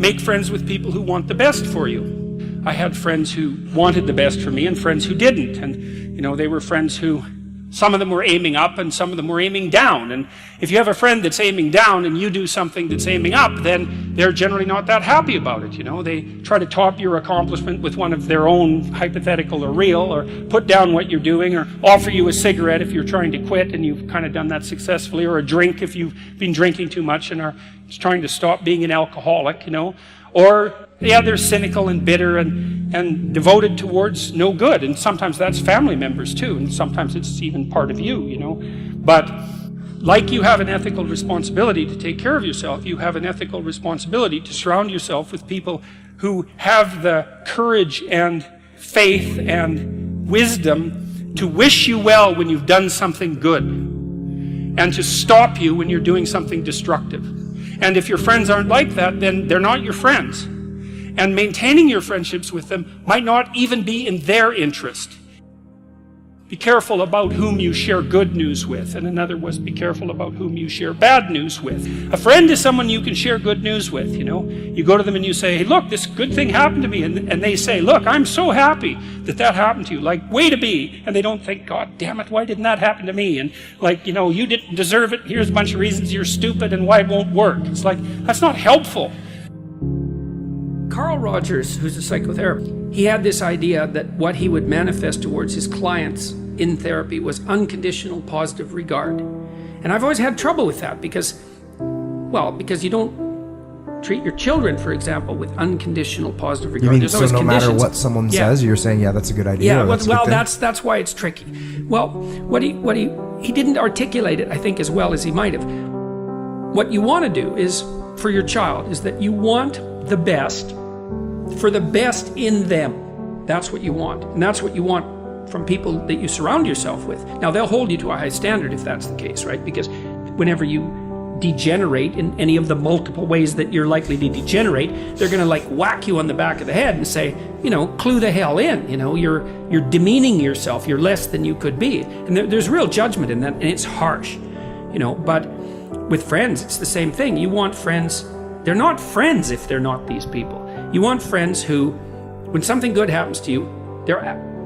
make friends with people who want the best for you. I had friends who wanted the best for me and friends who didn't. And, they were friends who, some of them were aiming up and some of them were aiming down. And if you have a friend that's aiming down and you do something that's aiming up, then they're generally not that happy about it. They try to top your accomplishment with one of their own, hypothetical or real, or put down what you're doing, or offer you a cigarette if you're trying to quit and you've kind of done that successfully, or a drink if you've been drinking too much and are trying to stop being an alcoholic, Or, they're cynical and bitter and devoted towards no good. And sometimes that's family members too. And sometimes it's even part of you, But like you have an ethical responsibility to take care of yourself, you have an ethical responsibility to surround yourself with people who have the courage and faith and wisdom to wish you well when you've done something good, and to stop you when you're doing something destructive. And if your friends aren't like that, then they're not your friends. And maintaining your friendships with them might not even be in their interest. Be careful about whom you share good news with. And in other words, be careful about whom you share bad news with. A friend is someone you can share good news with, You go to them and you say, hey, look, this good thing happened to me. And they say, look, I'm so happy that happened to you. Like, way to be. And they don't think, God damn it, why didn't that happen to me? And you didn't deserve it. Here's a bunch of reasons you're stupid and why it won't work. It's like, that's not helpful. Carl Rogers, who's a psychotherapist, he had this idea that what he would manifest towards his clients in therapy was unconditional positive regard. And I've always had trouble with that because you don't treat your children, for example, with unconditional positive regard. You mean, There's so always no conditions. matter what someone says, you're saying, that's a good idea? Yeah, that's why it's tricky. Well, what he didn't articulate it, I think, as well as he might have. What you want to do is, for your child, is that you want the best for the best in them. That's what you want. And that's what you want from people that you surround yourself with. Now, they'll hold you to a high standard if that's the case, right? Because whenever you degenerate in any of the multiple ways that you're likely to degenerate, they're going to whack you on the back of the head and say, clue the hell in. You're demeaning yourself. You're less than you could be. And there's real judgment in that, and it's harsh. But with friends, it's the same thing. You want friends. They're not friends if they're not these people. You want friends who, when something good happens to you,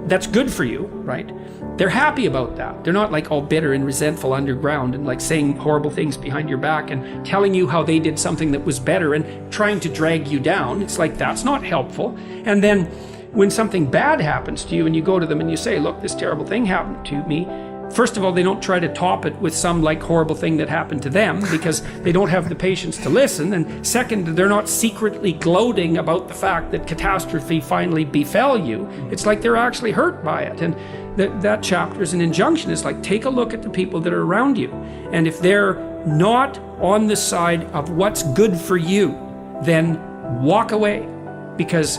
that's good for you, right? They're happy about that. They're not all bitter and resentful underground and saying horrible things behind your back and telling you how they did something that was better and trying to drag you down. It's that's not helpful. And then when something bad happens to you and you go to them and you say, look, this terrible thing happened to me, first of all, they don't try to top it with some horrible thing that happened to them because they don't have the patience to listen. And second, they're not secretly gloating about the fact that catastrophe finally befell you. It's they're actually hurt by it. And that chapter is an injunction. It's take a look at the people that are around you. And if they're not on the side of what's good for you, then walk away. Because,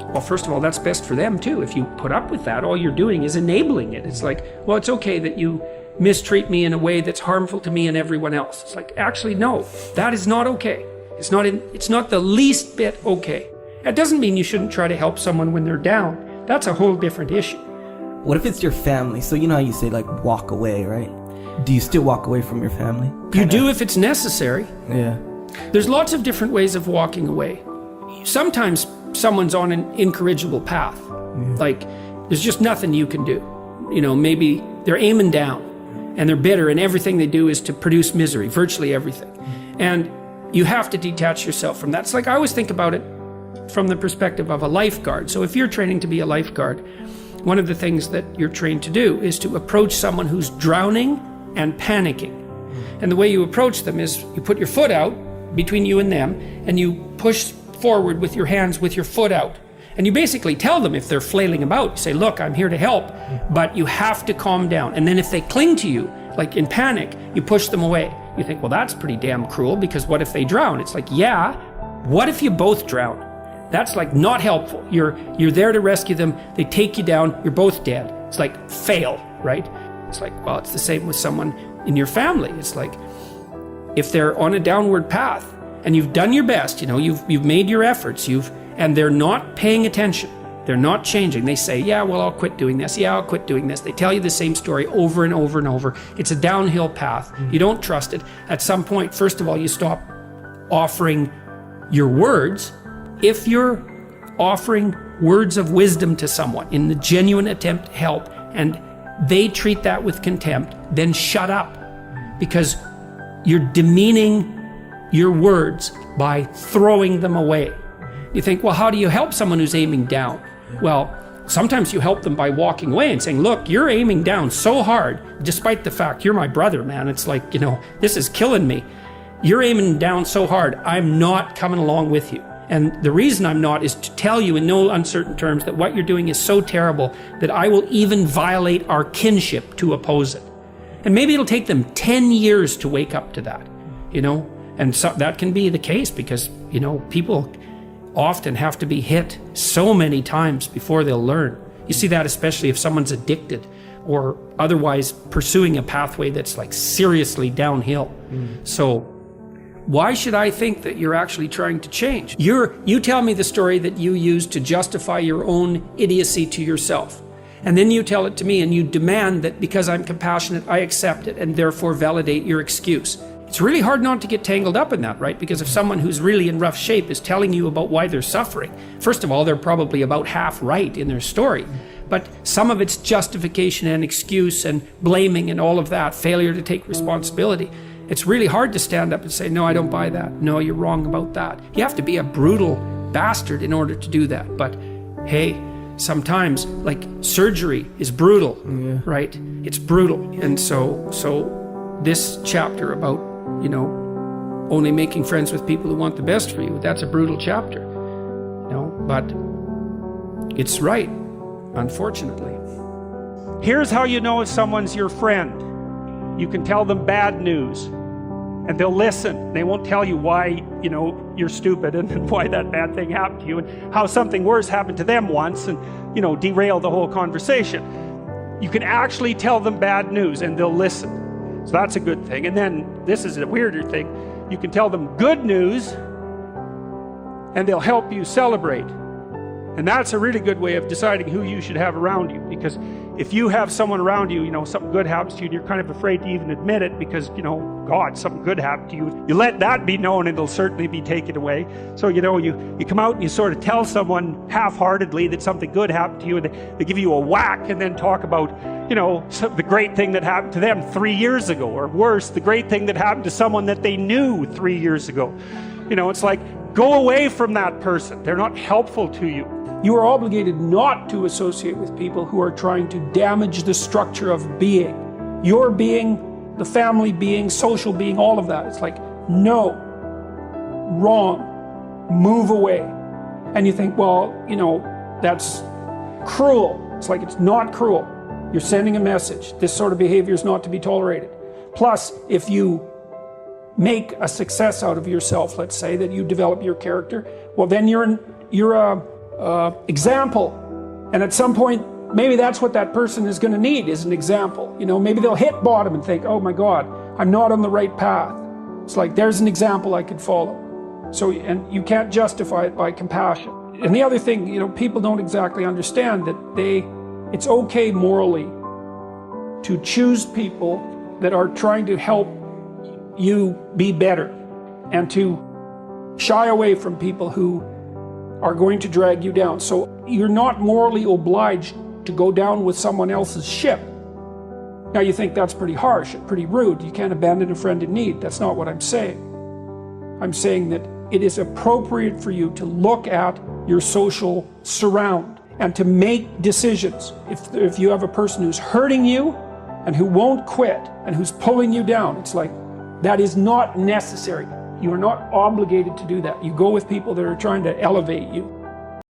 well, first of all, that's best for them too. If you put up with that, all you're doing is enabling it. It's well, it's okay that you mistreat me in a way that's harmful to me and everyone else. It's actually, no, that is not okay. It's not the least bit okay. That doesn't mean you shouldn't try to help someone when they're down. That's a whole different issue. What if it's your family? So you know how you say walk away, right? Do you still walk away from your family? You do if it's necessary. Yeah. There's lots of different ways of walking away. Sometimes someone's on an incorrigible path. There's just nothing you can do. Maybe they're aiming down and they're bitter and everything they do is to produce misery, virtually everything. And you have to detach yourself from that. It's I always think about it from the perspective of a lifeguard. So if you're training to be a lifeguard, one of the things that you're trained to do is to approach someone who's drowning and panicking. And the way you approach them is you put your foot out between you and them and you push forward with your hands with your foot out. And you basically tell them if they're flailing about, you say, look, I'm here to help, but you have to calm down. And then if they cling to you, in panic, you push them away. You think, well, that's pretty damn cruel because what if they drown? It's yeah, what if you both drown? That's not helpful. You're there to rescue them. They take you down. You're both dead. It's fail, right? It's well, it's the same with someone in your family. It's if they're on a downward path and you've done your best, you've made your efforts, and they're not paying attention. They're not changing. They say, yeah, well, I'll quit doing this. Yeah, I'll quit doing this. They tell you the same story over and over and over. It's a downhill path. You don't trust it. At some point, first of all, you stop offering your words, if you're offering words of wisdom to someone in the genuine attempt to help and they treat that with contempt, then shut up, because you're demeaning your words by throwing them away. You think, well, how do you help someone who's aiming down? Well, sometimes you help them by walking away and saying, look, you're aiming down so hard, despite the fact you're my brother, man. It's like, this is killing me. You're aiming down so hard, I'm not coming along with you. And the reason I'm not is to tell you in no uncertain terms that what you're doing is so terrible that I will even violate our kinship to oppose it. And maybe it'll take them 10 years to wake up to that, And so that can be the case because, people often have to be hit so many times before they'll learn. You see that especially if someone's addicted or otherwise pursuing a pathway that's like seriously downhill. So why should I think that you're actually trying to change? You tell me the story that you use to justify your own idiocy to yourself. And then you tell it to me and you demand that because I'm compassionate, I accept it and therefore validate your excuse. It's really hard not to get tangled up in that, right? Because if someone who's really in rough shape is telling you about why they're suffering, first of all, they're probably about half right in their story. But some of it's justification and excuse and blaming and all of that, failure to take responsibility. It's really hard to stand up and say, no, I don't buy that. No, you're wrong about that. You have to be a brutal bastard in order to do that. But hey, sometimes like surgery is brutal, right? It's brutal. And so this chapter about, only making friends with people who want the best for you, that's a brutal chapter, but it's right, unfortunately. Here's how you know if someone's your friend. You can tell them bad news and they'll listen. They won't tell you why, you're stupid and why that bad thing happened to you and how something worse happened to them once and, derail the whole conversation. You can actually tell them bad news and they'll listen. So that's a good thing. And then this is a weirder thing. You can tell them good news and they'll help you celebrate. And that's a really good way of deciding who you should have around you. Because if you have someone around you, something good happens to you and you're kind of afraid to even admit it because, God, something good happened to you. You let that be known and it'll certainly be taken away. So, you come out and you sort of tell someone half-heartedly that something good happened to you and they give you a whack and then talk about, the great thing that happened to them 3 years ago, or worse, the great thing that happened to someone that they knew 3 years ago. It's like, go away from that person. They're not helpful to you. You are obligated not to associate with people who are trying to damage the structure of being. Your being, the family being, social being, all of that. It's like, no, wrong, move away. And you think, well, that's cruel. It's like, it's not cruel. You're sending a message. This sort of behavior is not to be tolerated. Plus, if you make a success out of yourself, let's say, that you develop your character, well, then you're a example. And at some point, maybe that's what that person is going to need, is an example. Maybe they'll hit bottom and think, oh my God, I'm not on the right path. It's like, there's an example I could follow. So, and you can't justify it by compassion. And the other thing, people don't exactly understand that it's okay morally to choose people that are trying to help you be better and to shy away from people who are going to drag you down. So you're not morally obliged to go down with someone else's ship. Now you think that's pretty harsh, pretty rude. You can't abandon a friend in need. That's not what I'm saying. I'm saying that it is appropriate for you to look at your social surround and to make decisions. If you have a person who's hurting you and who won't quit and who's pulling you down, it's like, that is not necessary. You are not obligated to do that. You go with people that are trying to elevate you.